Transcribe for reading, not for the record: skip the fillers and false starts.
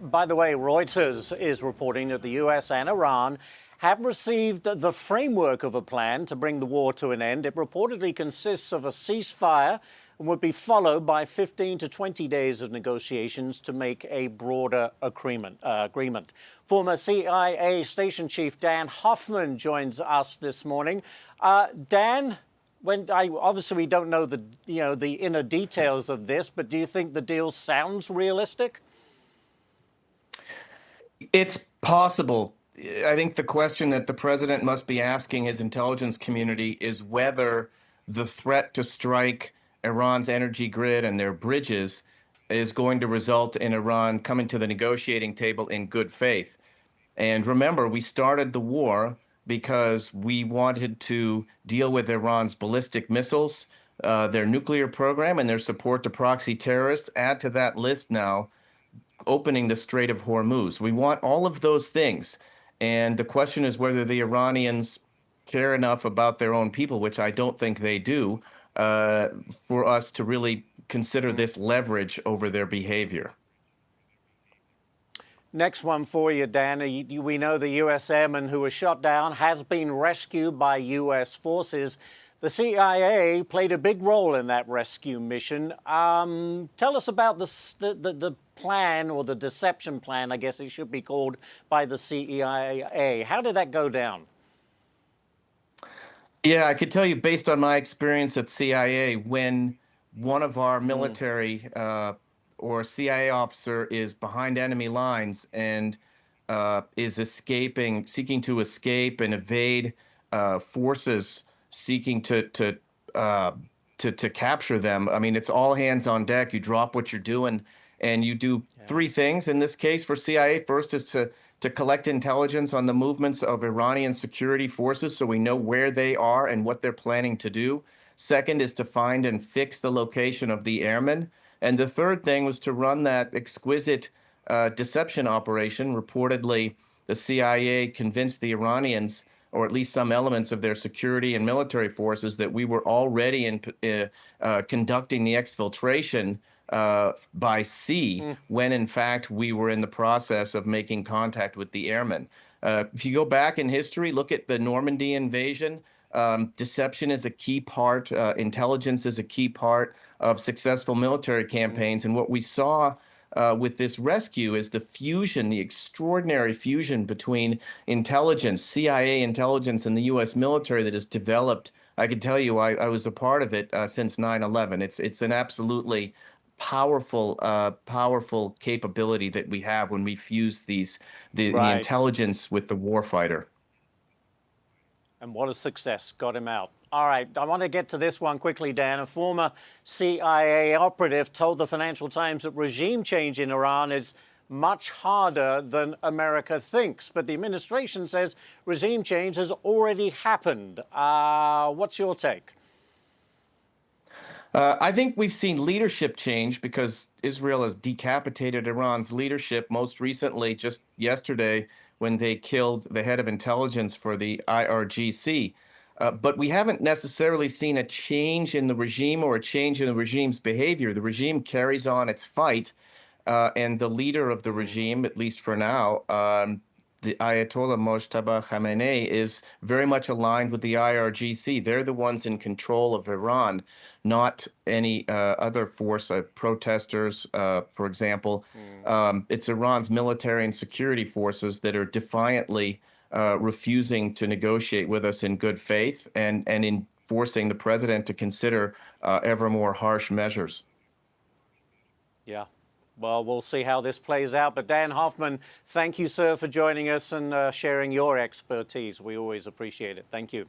By the way, Reuters is reporting that the US and Iran have received the framework of a plan to bring the war to an end. It reportedly consists of a ceasefire and would be followed by 15 to 20 days of negotiations to make a broader agreement. Former CIA Station Chief Dan Hoffman joins us this morning. Dan, obviously we don't know the inner details of this, but do you think the deal sounds realistic? It's possible. I think the question that the president must be asking his intelligence community is whether the threat to strike Iran's energy grid and their bridges is going to result in Iran coming to the negotiating table in good faith. And remember, we started the war because we wanted to deal with Iran's ballistic missiles, their nuclear program, and their support to proxy terrorists. Add to that list now opening the Strait of Hormuz. We want all of those things. And the question is whether the Iranians care enough about their own people, which I don't think they do, for us to really consider this leverage over their behavior. Next one for you, Dan. We know the U.S. airman who was shot down has been rescued by U.S. forces. The CIA played a big role in that rescue mission. Tell us about the plan, or the deception plan, I guess it should be called, by the CIA. How did that go down? Yeah, I could tell you based on my experience at CIA, when one of our military or CIA officer is behind enemy lines and is seeking to escape and evade forces seeking to capture them. I mean, it's all hands on deck. You drop what you're doing, and you do three things in this case for CIA. First is to collect intelligence on the movements of Iranian security forces so we know where they are and what they're planning to do. Second is to find and fix the location of the airmen. And the third thing was to run that exquisite deception operation. Reportedly, the CIA convinced the Iranians, or at least some elements of their security and military forces, that we were already conducting the exfiltration by sea, when in fact we were in the process of making contact with the airmen. If you go back in history, look at the Normandy invasion. Deception is a key part, intelligence is a key part of successful military campaigns. And what we saw with this rescue is the fusion, the extraordinary fusion between intelligence, CIA intelligence, and the U.S. military that has developed. I can tell you, I was a part of it since 9/11. It's an absolutely powerful capability that we have when we fuse the intelligence with the warfighter. And what a success, got him out. All right, I want to get to this one quickly, Dan. A former CIA operative told the Financial Times that regime change in Iran is much harder than America thinks. But the administration says regime change has already happened. What's your take? I think we've seen leadership change because Israel has decapitated Iran's leadership, most recently just yesterday when they killed the head of intelligence for the IRGC. But we haven't necessarily seen a change in the regime or a change in the regime's behavior. The regime carries on its fight, and the leader of the regime, at least for now, the Ayatollah Mojtaba Khamenei, is very much aligned with the IRGC. They're the ones in control of Iran, not any other force, protesters, for example. It's Iran's military and security forces that are defiantly refusing to negotiate with us in good faith and in forcing the president to consider ever more harsh measures. Yeah. Well, we'll see how this plays out. But Dan Hoffman, thank you, sir, for joining us and sharing your expertise. We always appreciate it. Thank you.